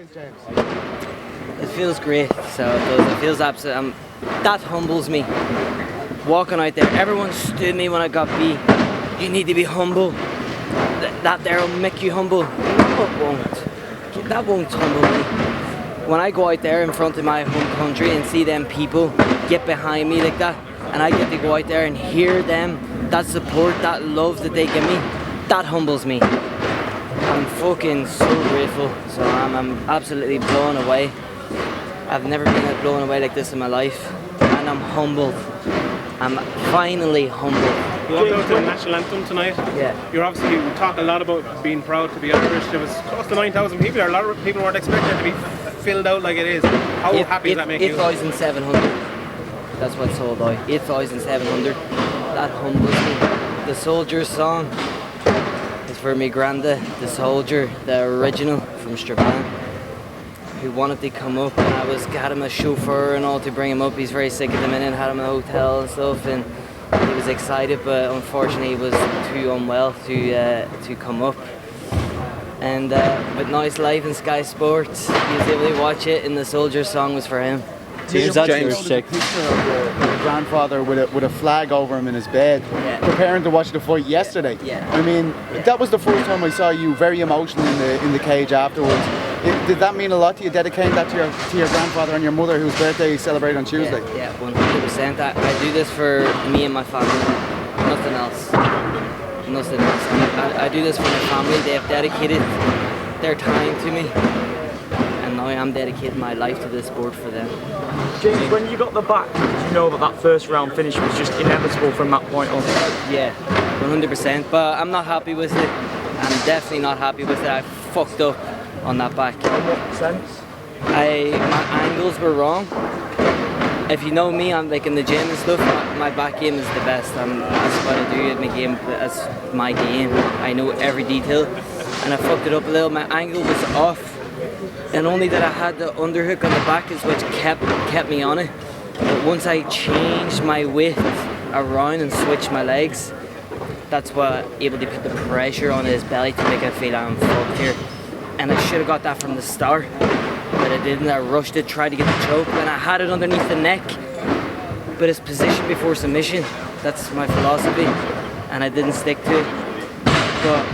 feels, James? It feels great, so it does. It feels absolutely. That humbles me. Walking out there, everyone stood me when I got beat. You need to be humble. That there will make you humble. No, it won't. That won't humble me. When I go out there in front of my home country and see them people get behind me like that, and I get to go out there and hear them, that support, that love that they give me, that humbles me. I'm fucking so grateful. So I'm absolutely blown away. I've never been blown away like this in my life, and I'm humbled. I'm finally humbled. You walked out to the national anthem tonight. Yeah. You talk a lot about being proud to be Irish. There was close to 9,000 people there. A lot of people weren't expecting it to be filled out like it is. How happy does that make you? 8,700. That's what sold out. 8,700. That humbles me. The Soldier's song is for me granda, the soldier, the original from Strabane, who wanted to come up, and I had him a chauffeur and all to bring him up. He's very sick at the minute, had him in a hotel and stuff, and he was excited, but unfortunately he was too unwell to come up. And but now he's live in Sky Sports. He was able to watch it, and the Soldier song was for him. James, James, a picture of your grandfather with a flag over him in his bed, preparing to watch the fight yesterday. Yeah. I mean, that was the first time I saw you very emotional in the cage afterwards. Did that mean a lot to you, dedicating that to your grandfather and your mother, whose birthday you celebrate on Tuesday? Yeah, 100%. I do this for me and my family. Nothing else. Nothing else. I do this for my family. They have dedicated their time to me, and now I'm dedicating my life to this sport for them. James, when you got the back, did you know that first round finish was just inevitable from that point on? Yeah, 100%. But I'm not happy with it. I'm definitely not happy with it. I fucked up on that back. In what sense? My angles were wrong. If you know me, I'm like in the gym and stuff, my back game is the best. That's what I do in my game. That's my game. I know every detail, and I fucked it up a little. My angle was off, and only that I had the underhook on the back is which kept me on it. But once I changed my width around and switched my legs, that's what able to put the pressure on his belly to make it feel I'm fucked here. And I should have got that from the start, but I didn't. I rushed it, tried to get the choke, and I had it underneath the neck. But it's position before submission. That's my philosophy, and I didn't stick to it. But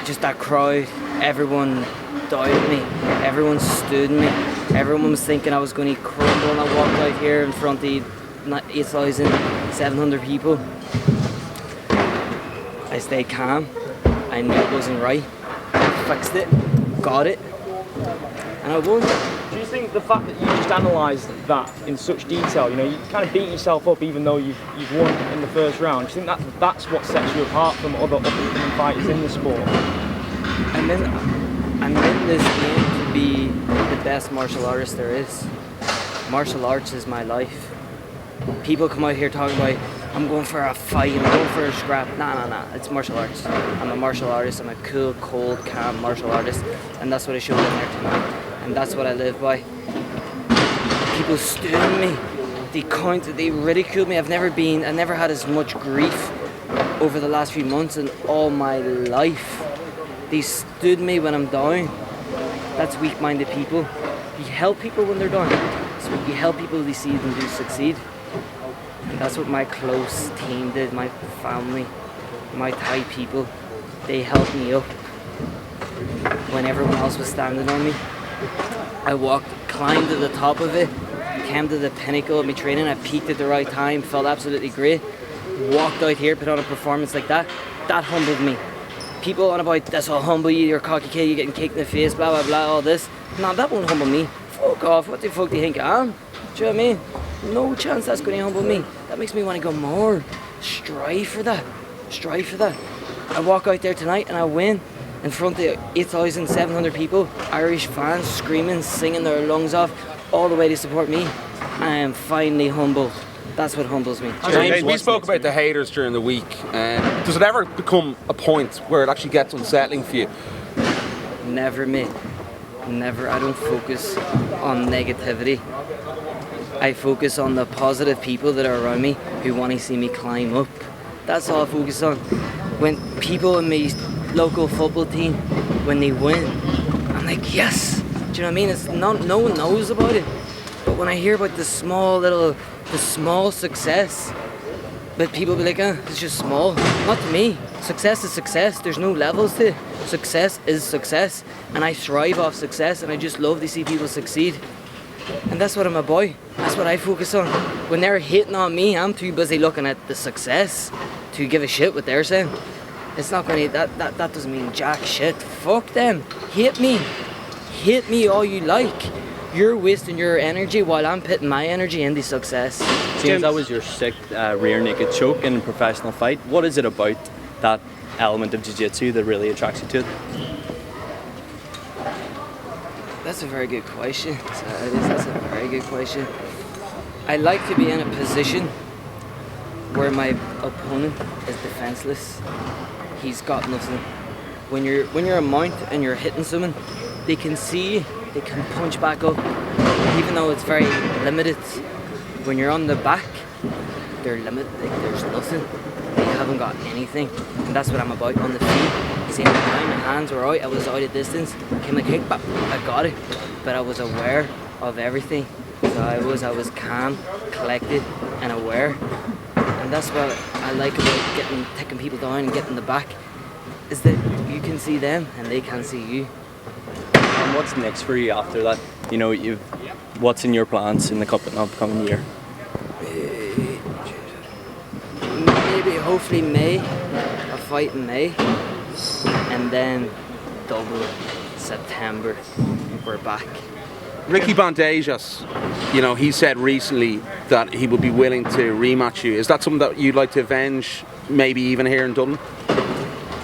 just that crowd, everyone doubted me, everyone stood me, everyone was thinking I was going to crumble, and I walked out here in front of 8,700 people. I stayed calm. I knew it wasn't right. Fixed it, got it, and I won. Do you think the fact that you just analysed that in such detail, you kind of beat yourself up even though you've won in the first round, do you think that's what sets you apart from other up-and-coming fighters in the sport? I'm in this game to be the best martial artist there is. Martial arts is my life. People come out here talking about, I'm going for a fight, I'm going for a scrap. Nah, it's martial arts. I'm a martial artist, I'm a cool, cold, calm martial artist, and that's what I showed in there tonight. And that's what I live by. People stood me, they ridiculed me. I've never had as much grief over the last few months in all my life. They stood me when I'm down. That's weak-minded people. You help people when they're down. So you help people to see them succeed. And that's what my close team did, my family, my Thai people. They helped me up when everyone else was standing on me. I climbed to the top of it, came to the pinnacle of my training. I peaked at the right time, felt absolutely great. Walked out here, put on a performance like that. That humbled me. People on about, this will humble you, you're a cocky kid, you're getting kicked in the face, blah, blah, blah, all this. No, that won't humble me. Fuck off, what the fuck do you think I am? Do you know what I mean? No chance that's going to humble me. That makes me want to go more. Strive for that. I walk out there tonight and I win in front of 8,700 people, Irish fans screaming, singing their lungs off, all the way to support me. I am finally humbled. That's what humbles me. James, we spoke about the haters during the week. Does it ever become a point where it actually gets unsettling for you? Never, mate. Never. I don't focus on negativity. I focus on the positive people that are around me who want to see me climb up. That's all I focus on. When people in my local football team, when they win, I'm like, yes. Do you know what I mean? It's not, no one knows about it. But when I hear about the small success, but people be like, it's just small. Not to me. Success is success. There's no levels to it. Success is success. And I thrive off success, and I just love to see people succeed. And that's what I'm about. That's what I focus on. When they're hating on me, I'm too busy looking at the success to give a shit what they're saying. It's not gonna, that doesn't mean jack shit. Fuck them. Hate me. Hate me all you like. You're wasting your energy while I'm putting my energy into success. James, that was your sixth rear naked choke in a professional fight. What is it about that element of jiu-jitsu that really attracts you to it? That's a very good question. That's a very good question. I like to be in a position where my opponent is defenseless. He's got nothing. When you're a mount and you're hitting someone, they can see you, they can punch back up, even though it's very limited. When you're on the back, they're limited, like, there's nothing. They haven't got anything. And that's what I'm about on the feet. Same time, my hands were out, I was out of distance, came a kick, but I got it. But I was aware of everything. So I was calm, collected, and aware. And that's what I like about taking people down and getting the back, is that you can see them and they can see you. And what's next for you after that? You know, what's in your plans in the upcoming year? Maybe, hopefully May, a fight in May, and then Dublin, September, we're back. Ricky Bandejas, you know, he said recently that he would be willing to rematch you. Is that something that you'd like to avenge, maybe even here in Dublin?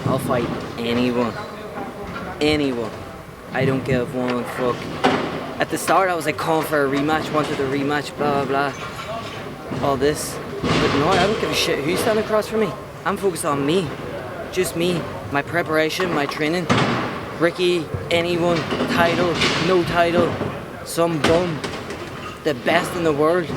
I'll fight anyone. Anyone. I don't give one fuck. At the start I was like calling for a rematch, wanted a rematch, blah blah blah. All this. But no, I don't give a shit who's standing across from me. I'm focused on me. Just me. My preparation, my training. Ricky, anyone, title, no title, some bum, the best in the world.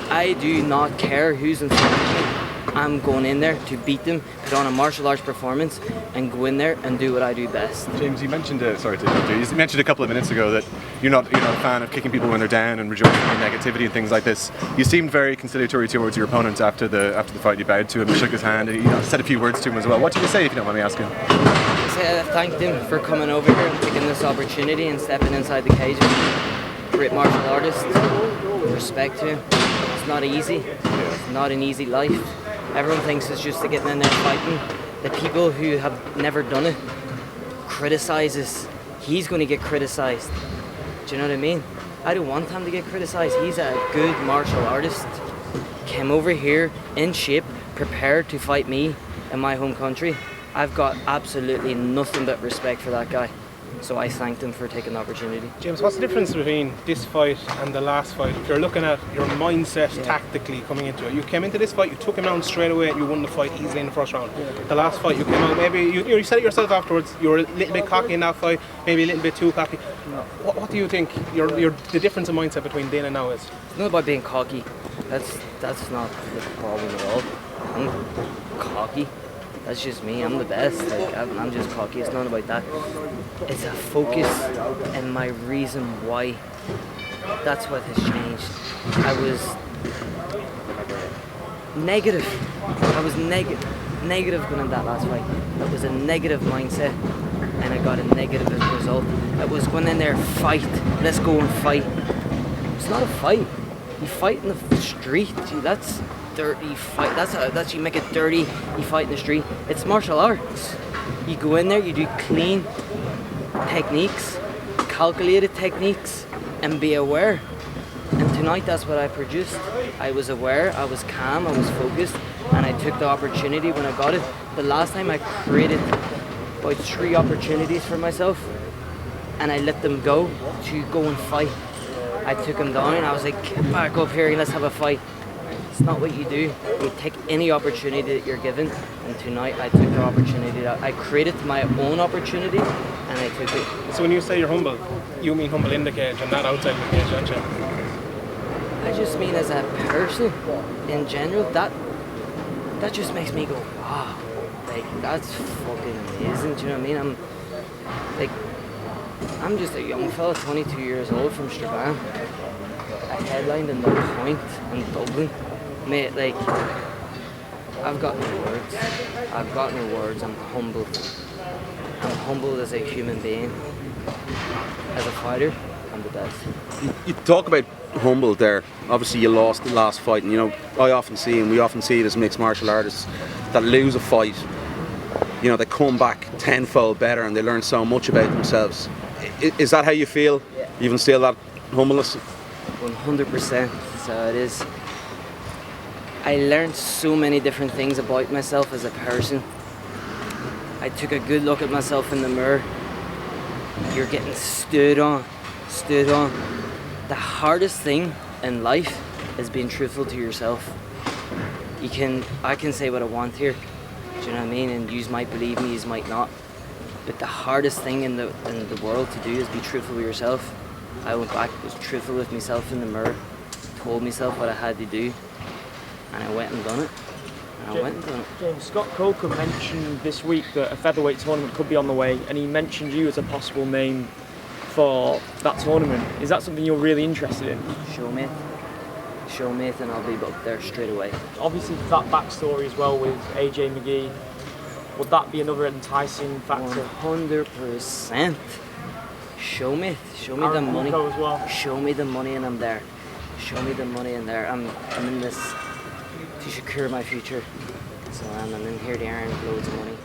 I do not care who's in front of me. I'm going in there to beat them, put on a martial arts performance, and go in there and do what I do best. James, you mentioned, you mentioned a couple of minutes ago that you're not a fan of kicking people when they're down and rejoicing in negativity and things like this. You seemed very conciliatory towards your opponent after the fight. You bowed to him, shook his hand, and said a few words to him as well. What did you say, if you don't mind me asking? I thanked him for coming over here and taking this opportunity and stepping inside the cage. Great martial artist. Respect to him. It's not easy. It's not an easy life. Everyone thinks it's just getting in there fighting. The people who have never done it criticizes. He's going to get criticized. Do you know what I mean? I don't want him to get criticized. He's a good martial artist. Came over here in shape, prepared to fight me in my home country. I've got absolutely nothing but respect for that guy. So I thanked him for taking the opportunity. James, what's the difference between this fight and the last fight? If you're looking at your mindset tactically coming into it, you came into this fight, you took him down straight away, and you won the fight easily in the first round. The last fight, you came out, maybe you said it yourself afterwards, you were a little bit cocky in that fight, maybe a little bit too cocky. What do you think the difference in mindset between then and now is? It's not about being cocky. That's not the problem at all. I'm cocky. That's just me. I'm the best. Like, I'm just cocky. It's not about that. It's a focus and my reason why. That's what has changed. I was negative. I was negative going into that last fight. It was a negative mindset, and I got a negative result. It was going in there, fight. Let's go and fight. It's not a fight. You fight in the street. Gee, that's dirty fight. That's you make it dirty. You fight in the street. It's martial arts. You go in there, you do clean techniques, calculated techniques, and be aware. And tonight, that's what I produced. I was aware, I was calm, I was focused, and I took the opportunity when I got it. The last time I created about 3 opportunities for myself, and I let them go to go and fight. I took them down. I was like, get back up here and let's have a fight. It's not what you do. You take any opportunity that you're given, and tonight I took the opportunity. I created my own opportunity, and I took it. So when you say you're humble, you mean humble in the cage and not outside the cage, don't you? I just mean as a person, in general, that just makes me go, wow, like, that's fucking amazing, do you know what I mean? I'm, like, I'm just a young fella, 22 years old from Strabane. I headlined in the Point in Dublin. Mate, like, I've got no words. I've got no words. I'm humbled. I'm humbled as a human being. As a fighter, I'm the best. You talk about humble there. Obviously, you lost the last fight, and you know we often see it as mixed martial artists that lose a fight. You know, they come back tenfold better, and they learn so much about themselves. Is that how you feel? Yeah. You instill that humbleness? 100%. So it is. I learned so many different things about myself as a person. I took a good look at myself in the mirror. You're getting stood on. The hardest thing in life is being truthful to yourself. I can say what I want here. Do you know what I mean? And you might believe me, you might not. But the hardest thing in the world to do is be truthful with yourself. I went back, was truthful with myself in the mirror, told myself what I had to do, and I went and done it. James, Scott Coker mentioned this week that a featherweight tournament could be on the way, and he mentioned you as a possible name for that tournament. Is that something you're really interested in? Showmate, and I'll be up there straight away. Obviously, that backstory as well with AJ McGee, would that be another enticing factor? 100%. Show me the money. As well. Show me the money, and I'm there. Show me the money, and there. I'm in this to secure my future. So I'm in here to earn loads of money.